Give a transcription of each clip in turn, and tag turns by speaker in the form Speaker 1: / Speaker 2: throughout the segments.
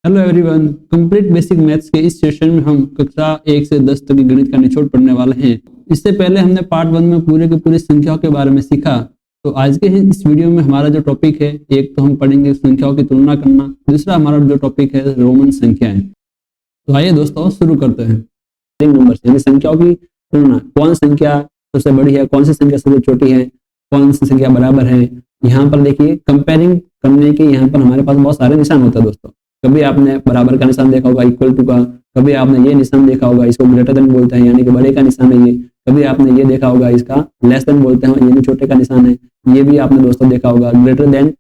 Speaker 1: Hello everyone, complete basic maths के इस session में हम कक्षा 1 से 10 तक की गणित का निचोड़ पढ़ने वाले हैं। इससे पहले हमने पार्ट 1 में पूरे के पूरे संख्याओं के बारे में सीखा। तो आज के इस वीडियो में हमारा जो टॉपिक है, एक तो हम पढ़ेंगे संख्याओं की तुलना करना, दूसरा हमारा जो टॉपिक है रोमन संख्याएं। तो आइए दोस्तों शुरू करते हैं। नंबर यानी संख्याओं की तुलना, कौन संख्या सबसे बड़ी है, कौन सी संख्या सबसे छोटी है, कौन सी संख्या बराबर है। यहाँ पर देखिए कंपेयरिंग करने के यहाँ पर हमारे पास बहुत सारे निशान होते हैं दोस्तों। कभी आपने बराबर का निशान देखा होगा, इक्वल टू का, कभी आपने ये निशान देखा होगा, इसको ग्रेटर देन बोलते हैं यानी कि बड़े का निशान है ये। कभी आपने ये देखा होगा, इसका लेस देन बोलते हैं यानी छोटे का निशान है। ये भी आपने दोस्तों देखा होगा। ग्रेटर देन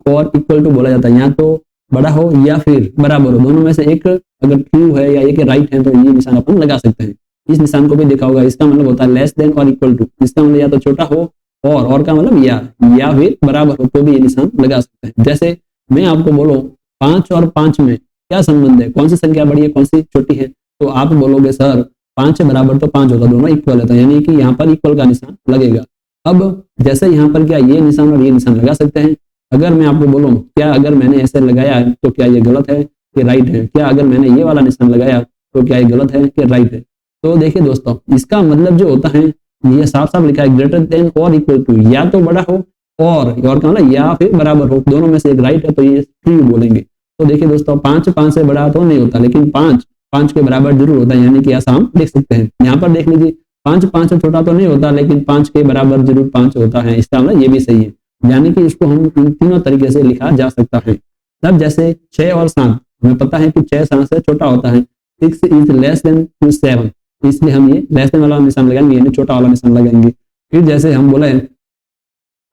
Speaker 1: और इक्वल टू बोला जाता है, यहाँ तो बड़ा हो या फिर बराबर हो, दोनों में से एक अगर ट्रू है या एक राइट है तो ये निशान अपन लगा सकते हैं। इस निशान को भी देखा होगा, इसका मतलब होता है लेस देन और इक्वल टू। इसका मतलब या तो छोटा हो और का मतलब या फिर बराबर हो तो भी ये निशान लगा सकते हैं। जैसे मैं आपको बोलूं 5 और 5 में क्या संबंध है, कौन सी संख्या बड़ी है, कौन सी छोटी है, तो आप बोलोगे सर 5 है बराबर तो 5 होगा, दोनों इक्वल है, तो यानी कि यहाँ पर इक्वल का निशान लगेगा। अब जैसे यहाँ पर क्या ये निशान और ये निशान लगा सकते हैं। अगर मैं आपको बोलूं क्या अगर मैंने ऐसे लगाया तो क्या ये गलत है कि राइट है, क्या अगर मैंने ये वाला निशान लगाया तो क्या ये गलत है कि राइट है। तो देखिए दोस्तों, इसका मतलब जो होता है ये साफ साफ लिखा है ग्रेटर देन और इक्वल टू, या तो बड़ा हो और क्या मतलब या फिर बराबर हो, दोनों में से एक राइट है तो ये ट्रू बोलेंगे। तो देखिए दोस्तों, 5 से बड़ा तो नहीं होता, लेकिन 5 के बराबर जरूर होता है, यानी कि ऐसा हम देख सकते हैं। यहाँ पर देख लीजिए 5 से छोटा तो नहीं होता, लेकिन 5 के बराबर जरूर 5 होता है, इसका मतलब ये भी सही है। यानी कि इसको हम इन तीनों तरीके से लिखा जा सकता है। तब जैसे 6 और 7, हमें पता है कि 6 7 से छोटा होता है। 6 इज लेस देन 7, इसलिए हम ये लेस देन वाला निशान लगाएंगे, यानी छोटा वाला निशान लगाएंगे। फिर जैसे हम बोले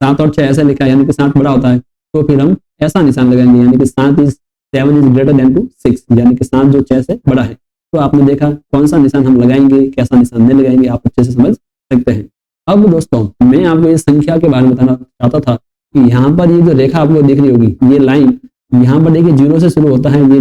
Speaker 1: 7 और 6 ऐसे लिखा है, यानी कि 7 बड़ा होता है, तो फिर हम ऐसा निशान लगाएंगे, यानी कि 7 इज ग्रेटर देन 6, यानी कि 7 जो 6 से बड़ा है। तो आपने देखा कौन सा निशान हम लगाएंगे, कैसा निशान नहीं लगाएंगे, आप अच्छे से समझ सकते हैं। अब दोस्तों, मैं आपको ये संख्या के बारे में बताना चाहता था कि यहाँ पर ये जो रेखा आपको दिख रही होगी, ये लाइन यहाँ पर देखिए 0 से शुरू होता है। ये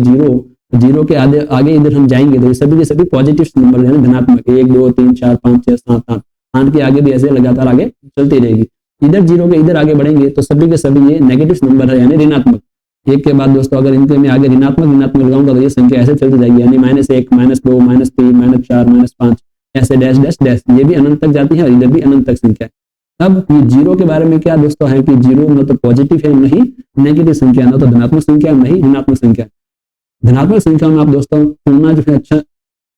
Speaker 1: जीरो के आगे इधर हम जाएंगे तो ये सभी के सभी पॉजिटिव नंबर है, धनात्मक। 1 2 3 4 5 6 7 8 8 के आगे भी ऐसे लगातार आगे चलती रहेगी। इधर 0 के इधर आगे बढ़ेंगे तो सभी के सभी ये नेगेटिव नंबर है, यानी ऋणात्मक। एक के बाद दोस्तों अगर इनके में आगे ऋणात्मक लगाऊंगा तो ये संख्या ऐसे चलती जाएगी, यानी -1 -2 -3 -4 -5 ऐसे डैश डैश डैश, ये भी अनंत तक जाती है और इधर भी अनंत तक संख्या है। अब ये 0 के बारे में क्या दोस्तों है कि 0 न तो पॉजिटिव है नहीं नेगेटिव संख्या, न तो धनात्मक संख्या नहीं ऋणात्मक संख्या। धनात्मक संख्या में आप दोस्तों तुलना जो है अच्छा,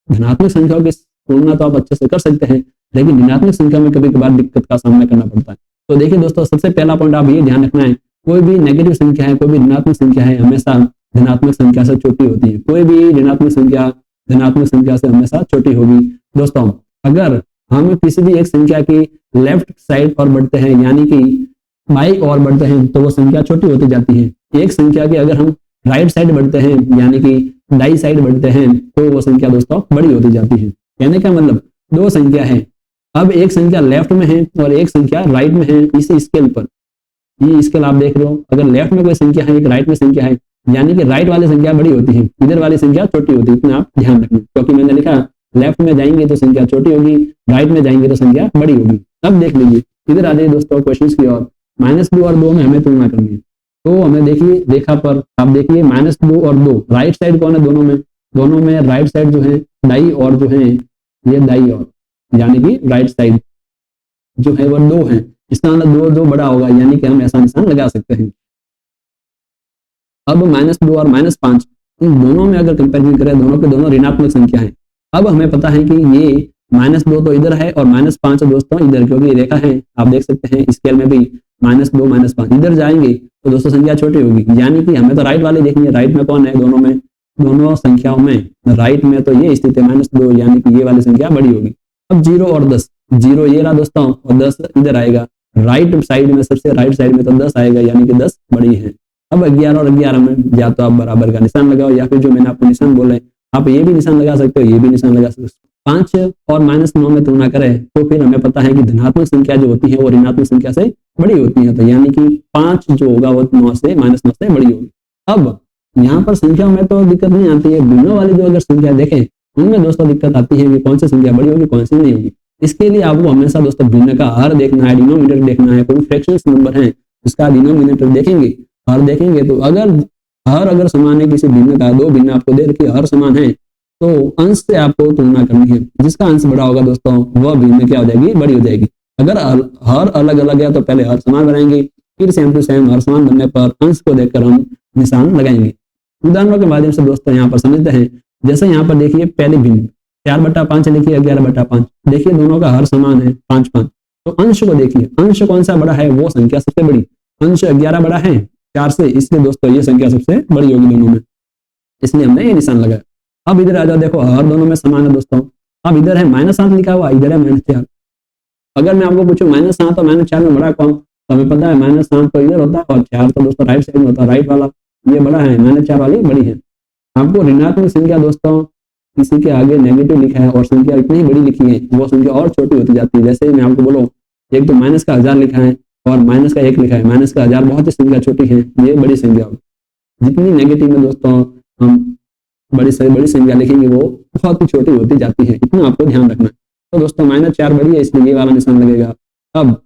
Speaker 1: धनात्मक संख्याओं की तुलना तो आप अच्छे से कर सकते हैं, लेकिन ऋणात्मक संख्या में कभी कभार दिक्कत का सामना करना पड़ता है। तो देखिए दोस्तों, सबसे पहला पॉइंट आप ये ध्यान रखना है, कोई भी नेगेटिव संख्या है, कोई भी ऋणात्मक संख्या है, हमेशा धनात्मक संख्या से छोटी होती है। कोई भी ऋणात्मक संख्या धनात्मक संख्या से हमेशा छोटी होगी। दोस्तों, अगर हम किसी भी एक संख्या की लेफ्ट साइड और बढ़ते हैं, यानी कि बाई और बढ़ते हैं, तो वो संख्या छोटी होती जाती है। एक संख्या की अगर हम राइट साइड बढ़ते हैं, यानी कि दाई साइड बढ़ते हैं, तो वो संख्या दोस्तों बड़ी होती जाती है। कहने का मतलब दो संख्या है, अब एक संख्या लेफ्ट में है और एक संख्या राइट में है। इस स्केल पर ये स्केल आप देख रहे हो, अगर लेफ्ट में कोई संख्या है, एक राइट में संख्या है, यानी कि राइट वाली संख्या बड़ी होती है, इधर वाली संख्या छोटी होती है। इतना आप ध्यान रखना, क्योंकि मैंने लिखा लेफ्ट में जाएंगे तो संख्या छोटी होगी, राइट में जाएंगे तो संख्या बड़ी होगी। अब देख लीजिए, इधर आ जाइए दोस्तों क्वेश्चन की ओर। -2 और 2 में हमें तुलना करनी है, तो हमें देखिए रेखा पर आप देखिए -2 और 2, राइट साइड कौन है दोनों में राइट साइड जो है दाई और जो है ये दाई और, यानी कि राइट साइड जो है वो 2 है। इसका मतलब 2 बड़ा होगा, यानी कि हम ऐसा निशान लगा सकते हैं। अब -2 और -5 इन दोनों में अगर कंपेरिजन करें, दोनों के दोनों ऋणात्मक संख्या है। अब हमें पता है कि ये -2 तो इधर है और -5 दोस्तों इधर, क्योंकि ये रेखा है आप देख सकते हैं स्केल में भी -2 -5 इधर जाएंगे तो दोस्तों संख्या छोटी होगी, यानी कि हमें तो राइट वाले देखनी है। राइट में कौन है दोनों संख्याओं में राइट में तो ये स्थित है -2, यानी कि ये वाली संख्या बड़ी होगी। अब 0 और 10, 0 ये रहा दोस्तों और 10 इधर आएगा, राइट साइड में सबसे राइट साइड में तो 10 आएगा, यानी कि 10 बड़ी है। अब 11 और 11 में या तो आप बराबर का निशान लगाओ, या फिर जो मैंने आपको निशान बोले आप ये भी निशान लगा सकते हो, ये भी निशान लगा सकते हो। 5 और -9 में तुलना करें तो फिर हमें पता है कि धनात्मक संख्या जो होती है वो ऋणात्मक संख्या से बड़ी होती है, तो यानी कि 5 जो होगा वो -9 से बड़ी होगी। अब यहाँ पर संख्या में तो दिक्कत नहीं आती है, भिन्न वाली जो अगर संख्या देखें उनमें दोस्तों दिक्कत आती है कि कौन सी संख्या बड़ी होगी कौन सी नहीं होगी। इसके लिए आपको हमेशा दोस्तों भिन्न का हर देखना है, डिनोमिनेटर देखना है। कोई फ्रैक्शंस नंबर है उसका डिनोमिनेटर देखेंगे और देखेंगे तो अगर हर अगर समान है किसी भिन्न का, दो भिन्न आपको दे रखी हर समान है, तो अंश से आपको तुलना करनी है। जिसका अंश बड़ा होगा दोस्तों वह भिन्न क्या हो जाएगी, बड़ी हो जाएगी। अगर हर अलग अलग है तो पहले हर समान बनाएंगे, फिर सेम टू सेम हर समान बनने पर अंश को देखकर हम निशान लगाएंगे। उदाहरणों के माध्यम से दोस्तों यहाँ पर समझते हैं। जैसे यहाँ पर देखिए पहले भिन्न 4/5 लिखिए 11/5, देखिए दोनों का हर समान है 5/5। तो अंश को देखिए, अंश कौन सा बड़ा है, वो संख्या सबसे बड़ी। अंश 11 बड़ा है 4 से, इसलिए दोस्तों ये संख्या सबसे बड़ी होगी दोनों में, इसलिए हमने ये निशान लगाया। अब इधर आ जाओ, देखो हर दोनों में समान है दोस्तों। अब इधर है -8 लिखा हुआ, इधर है -4। अगर मैं आपको पूछूं -7 और -4 में बड़ा कौन, तो हमें पता है -7 तो इधर होता है और 4 तो दोस्तों राइट साइड में होता है, राइट वाला ये बड़ा है, -4 वाली बड़ी है। आपको ऋणात्मक संख्या दोस्तों किसी के आगे नेगेटिव लिखा है और संख्या इतनी बड़ी लिखी है, वो संख्या और छोटी होती जाती है। जैसे मैं आपको बोलूं, एक तो माइनस का 1000 लिखा है और -1 लिखा है, माइनस का 1000 बहुत ही संख्या छोटी है, ये बड़ी संख्या होगी। जितनी नेगेटिव में दोस्तों हम बड़ी संख्या लिखेंगे वो बहुत ही छोटी होती जाती है, इतना आपको ध्यान रखना है। तो दोस्तों -4 बड़ी है, इसलिए ये वाला निशान लगेगा। अब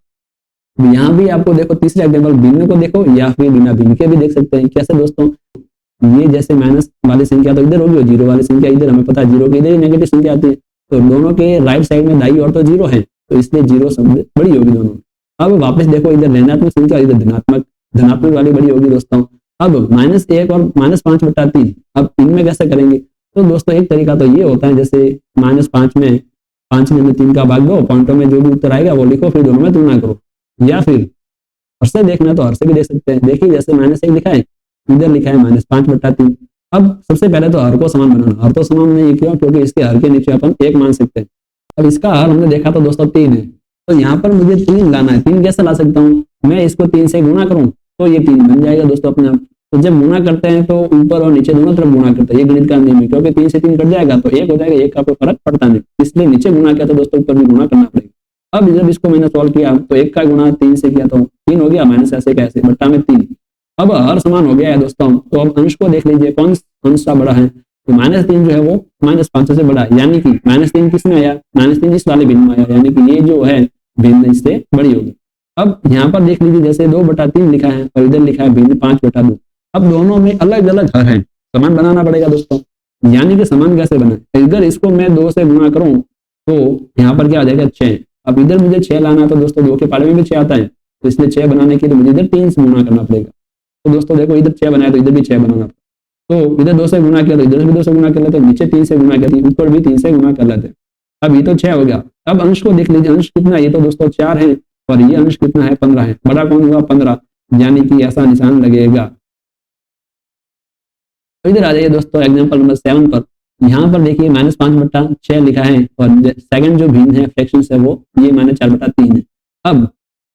Speaker 1: यहाँ भी आपको देखो तीसरे एग्जाम्पल भिन्न को देखो या फिर बिना भिन्न के भी देख सकते हैं। कैसे दोस्तों, ये जैसे माइनस वाली संख्या तो इधर होगी और जीरो वाली संख्या इधर, हमें पता है जीरो की इधर ही नेगेटिव संख्या आती है, तो दोनों के राइट साइड में दाई और तो जीरो है, तो इसलिए जीरो सबसे बड़ी होगी दोनों। अब वापस देखो, इधर ऋणात्मक संख्या इधर धनात्मक वाली बड़ी होगी दोस्तों। अब -1 और -5/3, अब इनमें कैसे करेंगे, तो दोस्तों एक तरीका तो ये होता है, जैसे -5 में 5 में 3 का भाग दो, पॉइंटों में जो भी उत्तर आएगा वो लिखो, फिर दोनों में तुलना करो। या फिर हर से देखना तो हर से भी देख सकते हैं। देखिए जैसे -1 लिखा है, इधर लिखा है -5/3। अब सबसे पहले तो हर को समान बनाना, हर तो समान नहीं क्यों, क्योंकि इसके हर के नीचे अपन 1 मान सकते हैं। अब इसका हर हमने देखा तो दोस्तों 3 है, तो यहाँ पर मुझे 3 लाना है। 3 कैसे ला सकता हूँ, मैं इसको 3 से गुणा करूँ तो ये 3 बन जाएगा दोस्तों अपने आप। तो जब गुणा करते हैं तो ऊपर और नीचे दोनों तरफ गुणा करते हैं, ये गणित का नियम है, क्योंकि 3 से 3 कट जाएगा तो 1 हो जाएगा, 1 का कोई फर्क पड़ता नहीं, इसलिए नीचे गुणा किया तो दोस्तों ऊपर भी गुणा करना पड़ेगा। अब जब इसको मैंने सॉल्व किया तो 1 का गुणा 3 से किया तो 3 हो गया, माइनस ऐसे कैसे बट्टा में 3। अब हर समान हो गया है दोस्तों, तो अब अंश को देख लीजिए कौन अंश सा बड़ा है, तो -3 जो है वो -5 से बड़ा है, यानी कि -3 किसमें आया, -3 इस वाले भिन्न में आया, यानी कि ये जो है भिन्न इससे बड़ी होगी। अब यहाँ पर देख लीजिए जैसे 2/3 लिखा है और इधर लिखा है भिन्न 5/2। अब दोनों में अलग अलग हर है, समान बनाना पड़ेगा दोस्तों। यानी कि समान कैसे बना, इधर इसको मैं 2 से गुणा करूं तो यहाँ पर क्या आ जाएगा 6। अब इधर मुझे 6 लाना तो दोस्तों 2 के पाले में भी 6 आता है, तो इसलिए 6 बनाने के लिए मुझे इधर 3 से गुणा करना पड़ेगा। तो दोस्तों देखो इधर 6 बनाया तो इधर भी 6 बनाना, तो इधर 2 से गुणा किया तो इधर भी 2 से गुणा कर लेते, नीचे 3 से गुणा करती, ऊपर भी 3 से गुणा कर लेते। अब ये तो 6 हो गया। अब अंश को देख लीजिए, अंश कितना, ये तो दोस्तों 4 है और ये अंश कितना है 15 है, बड़ा कौन हुआ 15, यानी कि ऐसा निशान लगेगा। इधर आ जाइए दोस्तों एग्जांपल नंबर 7 पर। यहाँ पर देखिए -5/6 लिखा है और सेकंड जो भिन्न है फ्रैक्शन है वो ये -4/3 है। अब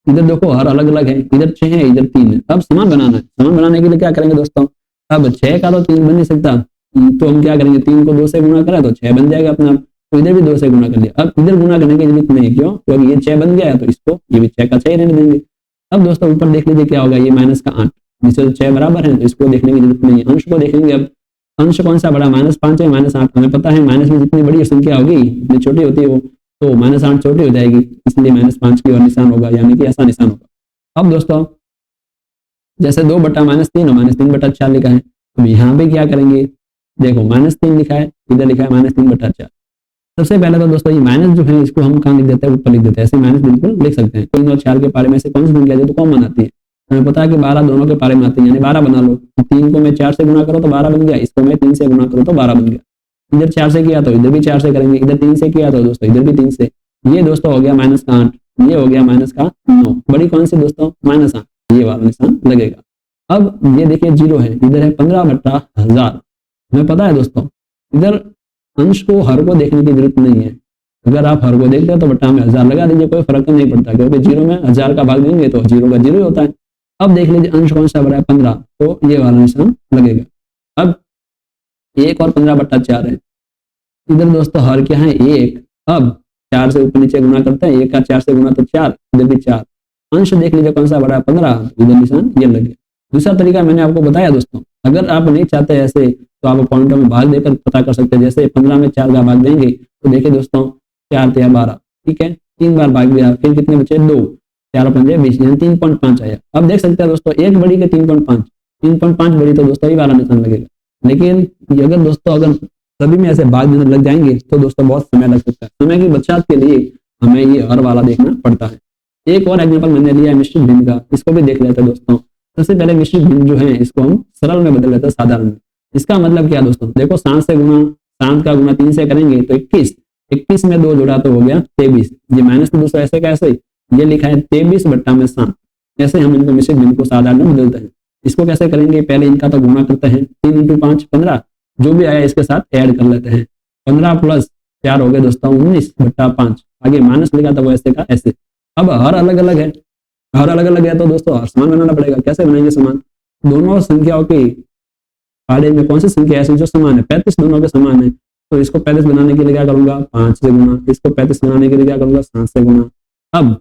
Speaker 1: इधर देखो हर अलग अलग है, इधर 6 है इधर 3 है। अब समान बनाना है, समान बनाने के लिए क्या करेंगे दोस्तों, अब 6 का तो 3 बन नहीं सकता, तो हम क्या करेंगे 3 को 2 से गुणा करें तो 6 बन जाएगा अपने आप, तो इधर भी 2 से गुणा कर लिया। अब इधर गुणा करने की जरूरत नहीं, क्यों, क्योंकि ये 6 बन गया है तो इसको ये भी 6 का 6 रहने देंगे। अब दोस्तों ऊपर देख लीजिए क्या होगा, ये -8 जिससे 6 बराबर है तो इसको देखने की जरूरत नहीं है। अंश को देखेंगे, अब अंश कौन सा बड़ा, -5 है -8, हमें पता है माइनस में जितनी बड़ी संख्या होगी जितनी छोटी होती है वो, तो -8 छोटी हो जाएगी, इसलिए -5 की ओर निशान होगा, यानी कि ऐसा निशान होगा। अब दोस्तों जैसे 2/-3 और -3/4 लिखा है, तो यहाँ पे क्या करेंगे, देखो -3 लिखा है, इधर लिखा है -3/4। सबसे पहले तो दोस्तों ये माइनस जो है इसको हम कहाँ लिख देते हैं, ऊपर लिख देते हैं, ऐसे माइनस बिल्कुल लिख सकते हैं। 3 और 4 के पारे में से कौन सी संख्या जो तो कॉमन आती है, हमें पता है कि 12 दोनों के पारे में आती है, यानी 12 बना लो। 3 को मैं 4 से गुणा करो तो 12 बन गया, इसको मैं 3 से गुणा करूँ तो 12 बन गया। इधर 4 से किया तो इधर भी 4 से करेंगे, इधर 3 से किया तो दोस्तों इधर भी 3 से। ये दोस्तों हो गया -8, ये हो गया -9, बड़ी कौन सी दोस्तों -8, ये वाला निशान लगेगा। अब ये देखिए 0 है, इधर है 15/1000, हमें पता है दोस्तों इधर अंश को हर को देखने की जरूरत नहीं है, अगर आप हर को देखते हैं तो बट्टा में 1000 लगा दीजिए, कोई फर्क नहीं पड़ता, क्योंकि 0 में 1000 का भाग देंगे तो 0 का 0 ही होता है। अब देख लीजिए अंश कौन सा बड़ा है 15, तो ये वाला निशान लगेगा। अब 1 और 15/4 है, इधर दोस्तों हर क्या है 1, अब 4 से ऊपर नीचे गुणा करते हैं, 1 का 4 से गुणा तो 4, इधर भी 4, अंश देख लीजिए कौन सा बड़ा है 15, इधर निशान ये लगे। दूसरा तरीका मैंने आपको बताया दोस्तों, अगर आप नहीं चाहते ऐसे तो आप पॉइंटों में भाग देकर पता कर सकते हैं। जैसे 15 में 4 का भाग देंगे तो देखिए दोस्तों 4 × 12, ठीक है, 3 बार भाग दिया, फिर कितने बचे 2, 4 × 5 = 20, यानी 3.5 आया। अब देख सकते हैं दोस्तों एक बड़ी के 3.5, 3.5 बड़ी तो दोस्तों ये वाला निशान लगेगा। लेकिन अगर दोस्तों अगर सभी में ऐसे भाग देने लग जाएंगे तो दोस्तों बहुत समय लग सकता है। समय की बचत के लिए हमें ये हर वाला देखना पड़ता है। एक और एग्जाम्पल मैंने लिया है मिश्रित भिन्न का, इसको भी देख लेते हैं दोस्तों। सबसे पहले मिश्रित भिन्न जो है इसको हम सरल में बदल लेते हैं साधारण में। इसका मतलब क्या दोस्तों, देखो 7 से गुना 7 का गुना 3 से करेंगे तो 21, 21 में 2 जोड़ा तो हो गया 23। ये माइनस तो दूसरा ऐसे कैसे, ये लिखा है 23 बट्टा में 7। ऐसे हम इनको मिश्रित भिन्न को साधारण में बदलते हैं। इसको कैसे करेंगे, पहले इनका तो गुणा करते हैं, 3 × 5 15, जो भी आया इसके साथ ऐड कर लेते हैं। 15 प्लस 4 हो गए दोस्तों 19 बट्टा 5। आगे माइनस लिखा था वो ऐसे का ऐसे। अब हर अलग अलग है, हर अलग अलग है तो दोस्तों हर समान बनाना पड़ेगा। कैसे बनाएंगे समान, दोनों संख्याओं के आड़े में कौन सी संख्या ऐसी जो समान है, 35 दोनों के समान है। तो इसको 35 बनाने के लिए क्या करूंगा, 5 से गुना, इसको 35 बनाने के लिए क्या करूंगा, 7 से गुना। अब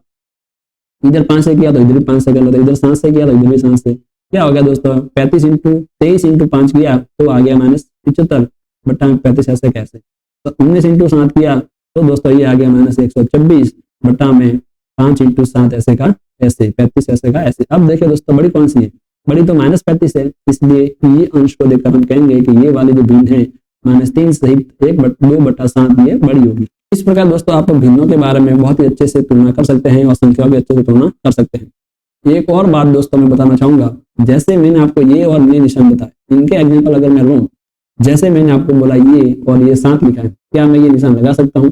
Speaker 1: इधर 5 से किया तो इधर भी 5 से कर लेते, इधर 7 से किया तो इधर भी 7 से। क्या हो गया दोस्तों, 35 × 23 × 5 किया तो आ गया -75 बट्टा 35 ऐसे कैसे। तो 19 × 7 किया तो दोस्तों ये आ गया -124 बट्टा में 5 × 7 ऐसे का ऐसे, 35 ऐसे का ऐसे। अब देखिए दोस्तों बड़ी कौन सी है, बड़ी तो -35 है, इसलिए ये अंश को देखकर हम कहेंगे कि ये वाली जो भिन्न है -3 सहित 2 बट्टा 7 ये बड़ी होगी। इस प्रकार दोस्तों आप भिन्नों के बारे में बहुत ही अच्छे से तुलना कर सकते हैं और संख्याओं की अच्छे से तुलना कर सकते हैं। एक और बात दोस्तों मैं बताना चाहूंगा, जैसे मैंने आपको ये और ये निशान बताया, इनके एग्जाम्पल अगर मैं लूँ, जैसे मैंने आपको बोला ये और ये 7 लिखा है, क्या मैं ये निशान लगा सकता हूँ,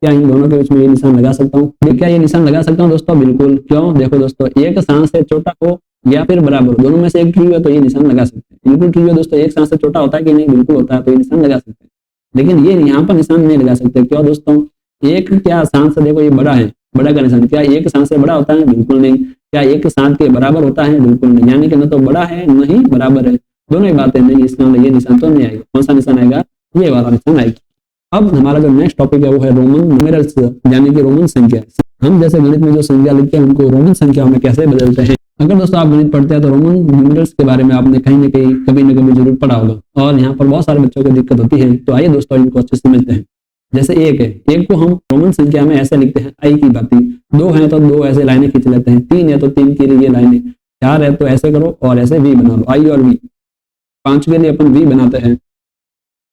Speaker 1: क्या इन दोनों के बीच में ये निशान लगा सकता हूँ, क्या ये निशान लगा सकता हूँ दोस्तों, बिल्कुल। क्यों, देखो दोस्तों एक 7 से छोटा हो या फिर बराबर, दोनों में से एक ट्रू है तो ये निशान लगा सकते हैं। बिल्कुल ट्रू है दोस्तों, एक 7 से छोटा होता है कि नहीं, बिल्कुल होता है, तो ये निशान लगा सकते हैं। लेकिन ये यहाँ पर निशान नहीं लगा सकते, क्यों दोस्तों, एक क्या 7 से देखो ये बड़ा है, बड़ा का निशान, क्या एक 7 से बड़ा होता है, बिल्कुल नहीं। क्या एक 7 के बराबर होता है, बिल्कुल नहीं। यानी कि न तो बड़ा है न ही बराबर है, दोनों ही बातें नहीं, इसका ये निशान तो नहीं आएगा। कौन सा निशान आएगा, ये वाला निशान आएगा। अब हमारा जो नेक्स्ट टॉपिक है वो है रोमन न्यूमेरल्स, यानी कि रोमन संख्या। हम जैसे गणित में जो संख्या लिखते हैं उनको रोमन संख्या में कैसे बदलते हैं। अगर दोस्तों आप गणित पढ़ते हैं तो रोमन न्यूमेरल्स के बारे में आपने कहीं न कहीं कभी न कभी जरूर पढ़ा होगा, और यहाँ पर बहुत सारे बच्चों को दिक्कत होती है। तो आइए दोस्तों इनको अच्छे से समझते हैं। जैसे एक है, एक को हम रोमन संख्या में ऐसे लिखते हैं आई की बाती, 2 है तो 2 ऐसे लाइनें खींच लेते हैं, 3 है तो 3 की ये लाइनें, 4 है तो ऐसे करो और ऐसे वी बना लो, आई और वी। 5 के लिए अपन वी बनाते हैं,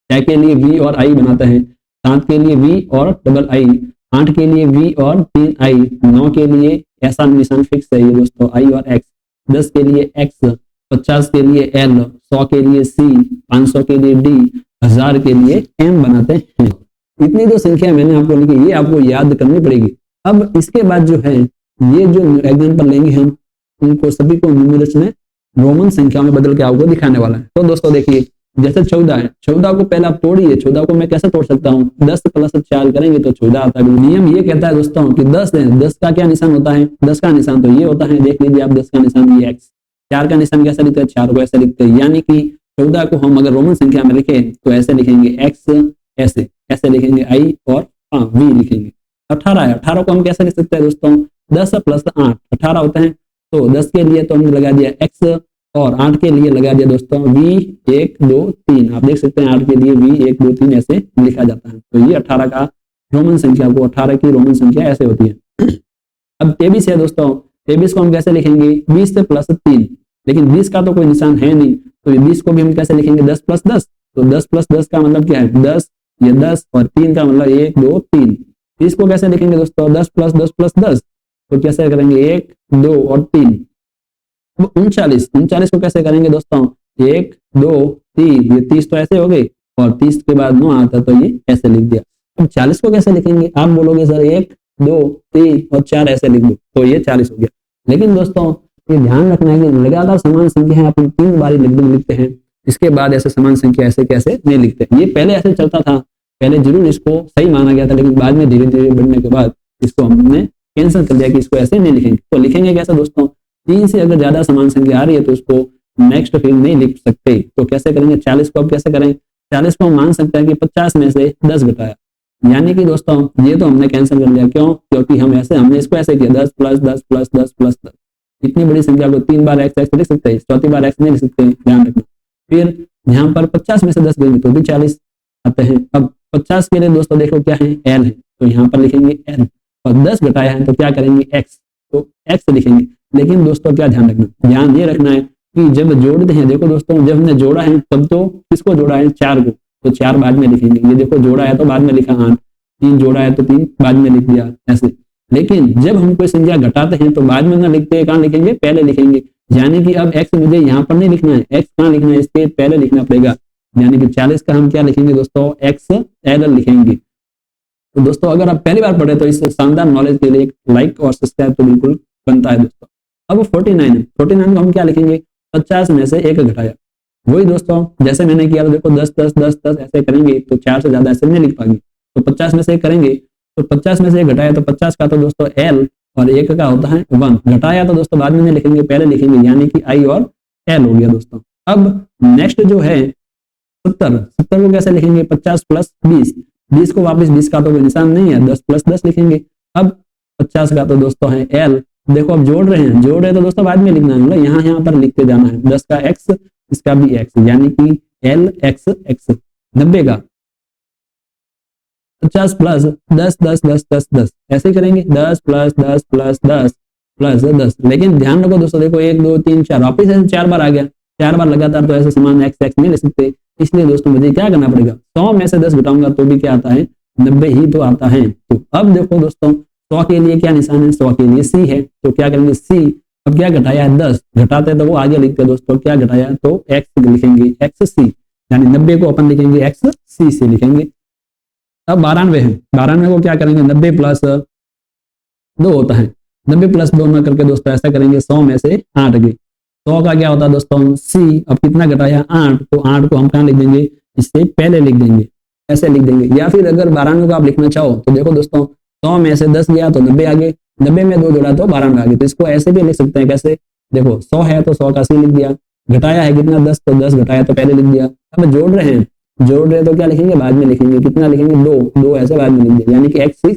Speaker 1: 6 के लिए वी और आई बनाते हैं, 7 के लिए वी और डबल आई, 8 के लिए वी और 3 आई, 9 के लिए ऐसा निशान फिक्स है ये दोस्तों आई और एक्स, 10 के लिए एक्स, 50 के लिए एल, 100 के लिए सी, 500 के लिए डी, 1000 के लिए एम बनाते हैं। इतनी जो संख्या मैंने आपको लिखी ये आपको याद करनी पड़ेगी। अब इसके बाद जो है ये जो एग्जाम्पल लेंगे हम, उनको सभी को न्यूमेरल्स में रोमन संख्या में बदल के आपको दिखाने वाला है। तो दोस्तों देखिए, जैसे 14 है, 14 को पहले आप तोड़िए, 14 को मैं कैसे तोड़ सकता हूँ, 10 + 4 करेंगे तो 14 आता है। नियम ये कहता है दोस्तों कि 10 है, 10 का क्या निशान होता है, 10 का निशान तो ये होता है, देख लीजिए आप 10 का निशान ये एक्स, 4 का निशान कैसे लिखते हैं, 4 को ऐसे लिखते हैं। यानी कि 14 को हम अगर रोमन संख्या में लिखें तो ऐसे लिखेंगे एक्स, ऐसे ऐसे लिखेंगे आई और वी लिखेंगे। 18 है, 18 को हम कैसे लिख सकते हैं दोस्तों, 10 + 8 18 होता है, तो 10 के लिए तो हमने लगा दिया एक्स और 8 के लिए लगा दिया दोस्तों वी 1 2 3। आप देख सकते हैं 8 के लिए वी 1 2 3 ऐसे लिखा जाता है। तो ये 18 का रोमन संख्या को 18 की रोमन संख्या ऐसे होती है। अब 23 है दोस्तों, 23 को हम कैसे लिखेंगे, 20 से +3, लेकिन 20 का तो कोई निशान है नहीं, तो 20 को भी हम कैसे लिखेंगे, 10 + 10। तो 10 + 10 का मतलब क्या है, 10, ये 10 और 3 का मतलब 1 2 3। 30 को कैसे लिखेंगे दोस्तों, 10 + 10 + 10, तो कैसे करेंगे 1 2 और 3। 39 को कैसे करेंगे दोस्तों, 1 2 3, ये 30 तो ऐसे हो गए और 30 के बाद 9 आता तो ये ऐसे लिख दिया। अब 40 को कैसे लिखेंगे, आप बोलोगे सर 1 2 3 और 4 ऐसे लिख दो, तो ये 40 हो गया। लेकिन दोस्तों ये ध्यान रखना है कि लगातार समान संख्या है अपन 3 बार लिखते हैं, इसके बाद ऐसे समान संख्या ऐसे कैसे नहीं लिखते। ये पहले ऐसे चलता था, पहले जरूर इसको सही माना गया था, लेकिन बाद में धीरे धीरे बढ़ने के बाद इसको हमने कैंसिल कर दिया कि इसको ऐसे नहीं लिखेंगे। तो लिखेंगे कैसे दोस्तों, 3 से अगर ज्यादा समान संख्या आ रही है तो उसको नेक्स्ट फिर नहीं लिख सकते, तो कैसे करेंगे, 40 को अब कैसे करें, 40 को हम मान सकते हैं कि 50 में से 10 घटाया, यानी कि दोस्तों ये तो हमने कैंसिल कर लिया। क्यों, क्योंकि हमने इसको ऐसे किया 10 + 10 + 10 + 10। इतनी बड़ी संख्या को 3 बार एक्स लिख सकते हैं, चौथी बार एक्स नहीं लिख सकते, ध्यान रखना। फिर यहाँ पर 50 में से 10 गए तो भी 40 आते हैं। अब 50 के लिए दोस्तों देखो क्या है, एल है, तो यहाँ पर लिखेंगे एल, और 10 घटाया है तो क्या करेंगे एक्स, तो एक्स लिखेंगे। लेकिन दोस्तों क्या ध्यान रखना, ध्यान ये रखना है कि जब जोड़ते हैं, देखो दोस्तों जब हमने जोड़ा है तब तो किसको जोड़ा है, 4 को, तो 4 बाद में लिखेंगे। ये देखो जोड़ा है तो बाद में लिखा 8, 3 जोड़ा है तो 3 बाद में लिख दिया ऐसे। लेकिन जब हम कोई संख्या घटाते हैं तो बाद में ना लिखते, कहाँ लिखेंगे, पहले लिखेंगे। यानी कि अब x मुझे यहाँ पर नहीं लिखना है, x कहाँ लिखना है, इसके पहले लिखना पड़ेगा। यानी कि 40 का हम क्या लिखेंगे दोस्तों, XL लिखेंगे। तो दोस्तों अगर आप पहली बार पढ़े तो इस शानदार नॉलेज के लिए एक लाइक और सब्सक्राइब तो बिल्कुल बनता है दोस्तों। अब 49 है, 49 को हम क्या लिखेंगे, 50 में से 1 घटाया। वही दोस्तों जैसे मैंने किया, तो देखो 10 10 10 10 ऐसे करेंगे तो 4 से ज्यादा ऐसे नहीं लिख पाएंगे। तो 50 में से 1 करेंगे, तो 50 में से 1 घटाया, तो 50 का तो दोस्तों L और 1 का होता है 1। घटाया तो दोस्तों बाद में नहीं लिखेंगे, पहले लिखेंगे, यानी कि I और L हो गया दोस्तों। अब नेक्स्ट जो है 70 को कैसे लिखेंगे, 50 प्लस 20, 20 को वापस 20 का तो कोई निशान नहीं है, 10 प्लस 10 लिखेंगे। अब 50 का तो दोस्तों है L। देखो अब जोड़ रहे हैं तो दोस्तों बाद में लिखना है, मतलब यहाँ पर लिखते जाना है। 10 का X, इसका भी X, यानी कि L X X। 90 का 50 प्लस 10 10 10 10 10 ऐसे ही करेंगे, 10 प्लस 10 प्लस 10 प्लस 10। लेकिन ध्यान रखो दोस्तों, देखो 1 2 3 4 वापिस ऐसे 4 बार आ गया, 4 बार लगातार तो ऐसे समान X X नहीं ले सकते। इसलिए दोस्तों मुझे क्या करना पड़ेगा, 100 में से 10 घटाऊंगा तो भी क्या आता है, 90 ही तो आता है। तो अब देखो दोस्तों 100 के लिए क्या निशान है, 100 के लिए C है, तो क्या करेंगे C। अब क्या घटाया है, 10 घटाते तो वो आगे लिखते दोस्तों, क्या घटाया तो X लिखेंगे, XC, यानी 90 को अपन लिखेंगे XC से लिखेंगे। अब 92 है, 92 को क्या करेंगे, 90 प्लस 2 होता है, 90 प्लस 2 में करके दोस्तों ऐसा करेंगे, 100 में से 8 गए। 100 का क्या होता है दोस्तों C। अब कितना घटाया 8, तो 8 को हम कहाँ लिख देंगे, इससे पहले लिख देंगे, ऐसे लिख देंगे। या फिर अगर 92 को आप लिखना चाहो तो देखो दोस्तों 100 में से 10 गया तो 90 आ गए, 90 में 2 जोड़ा तो 92 आ गए। तो इसको ऐसे भी लिख सकते हैं, कैसे, देखो 100 है तो 100 का C लिख दिया, घटाया है कितना 10, तो 10 घटाया तो पहले लिख दिया। अब जोड़ रहे हैं तो क्या लिखेंगे, बाद में लिखेंगे, कितना लिखेंगे 2 ऐसे बाद में लिख दिया, यानी कि X6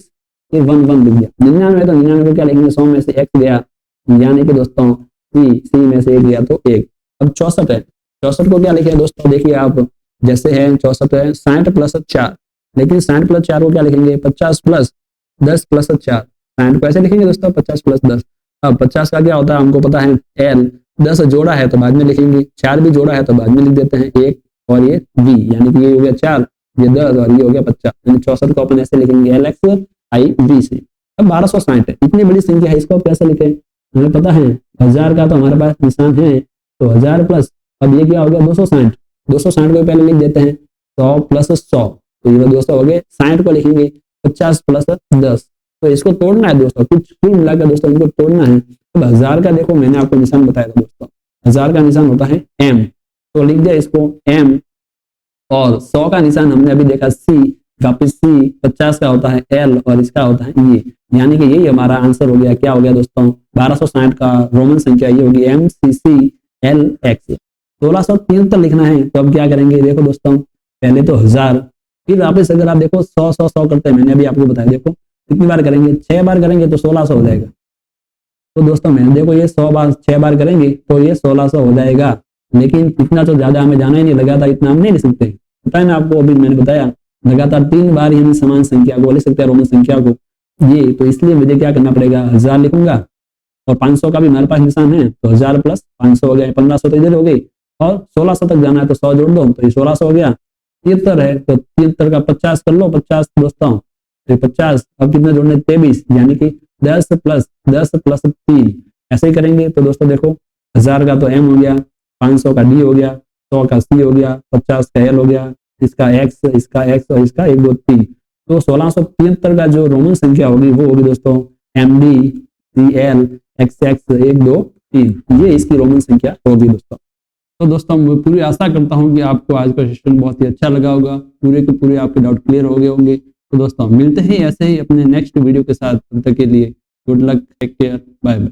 Speaker 1: फिर 1 1 लिख दिया। 99 तो 99 को क्या लिखेंगे, 100 में से X गया, यानी कि दोस्तों C में से 1 गया तो 1। अब 64 है, 64 को क्या लिखे दोस्तों, देखिए आप जैसे है 64 है 60 प्लस 4, लेकिन 60 प्लस 4 को क्या लिखेंगे, 50 प्लस 10 प्लस 4। 60 को ऐसे लिखेंगे दोस्तों 50 प्लस 10। अब 50 का क्या होता है हमको पता है L, 10 जोड़ा है तो बाद में लिखेंगे, 4 भी जोड़ा है तो बाद में लिख देते हैं, 1 और ये V, यानी कि ये हो गया 4, ये 10 और ये हो गया 50, यानी 64 को अपन ऐसे लिखेंगे LXIV से। अब 1260 है, इतनी बड़ी संख्या है, इसको कैसे लिखें, हमें पता है 1000 का तो हमारे पास निशान है, तो 1000 प्लस, अब ये क्या हो गया 260, 260 को पहले लिख देते हैं, 100 प्लस 100, तो ये दोस्तों हो गए। 60 को लिखेंगे 50 प्लस 10, तो इसको तोड़ना है दोस्तों, कुछ कुल मिलाकर दोस्तों इनको तोड़ना है। अब 1000 का देखो मैंने आपको निशान बताया था दोस्तों, 1000 का निशान होता है M, तो लिख दिया इसको M, और 100 का निशान हमने अभी देखा C, वापिस C, 50 का होता है L और इसका होता है ये, यानी कि यही हमारा आंसर हो गया। क्या हो गया दोस्तों, 1260 का रोमन संख्या ये होगी MCCLX। 1673 लिखना है, तो अब क्या करेंगे, देखो दोस्तों पहले तो 1000, फिर वापिस अगर आप देखो 100 100 100 करते हैं, मैंने अभी आपको बताया, देखो कितनी बार करेंगे, 6 बार करेंगे तो 1600 हो जाएगा। तो दोस्तों मैंने देखो ये 100 बार 6 बार करेंगे तो ये 1600 हो जाएगा, लेकिन इतना तो ज्यादा हमें जाना ही नहीं, लगातार इतना हम नहीं लिख सकते, पता है ना आपको, अभी मैंने बताया लगातार 3 बार ही हम समान संख्या को लिख सकते हैं, रोमन संख्या को ये, तो इसलिए मुझे क्या करना पड़ेगा, 1000 लिखूंगा, और 500 का भी हमारे पास निशान है, तो 1000 प्लस 500 हो गया, 1500 तो इधर हो गई, और 1600 तक जाना है तो 100 जोड़ दो, तो ये 1600 हो गया। 73 है तो 73 का 50 कर लो, 50 दोस्तों, तो 50, अब कितना जोड़ना है 23, यानी कि 10 प्लस 3 ऐसे ही करेंगे। तो दोस्तों देखो 1000 का तो M हो गया, 500 का D हो गया, 100 का C हो गया, 50 का L हो गया, इसका X, इसका X और इसका 1 2 3। तो 1673 का जो रोमन संख्या होगी वो होगी दोस्तों MD CL XX 1 2 3, ये इसकी रोमन संख्या होगी दोस्तों। तो दोस्तों मैं पूरी आशा करता हूँ कि आपको आज का सेशन बहुत ही अच्छा लगा होगा, पूरे के पूरे आपके डाउट क्लियर हो गए होंगे। तो दोस्तों मिलते हैं ऐसे ही अपने नेक्स्ट वीडियो के साथ, तब तक के लिए good luck, take care, bye bye.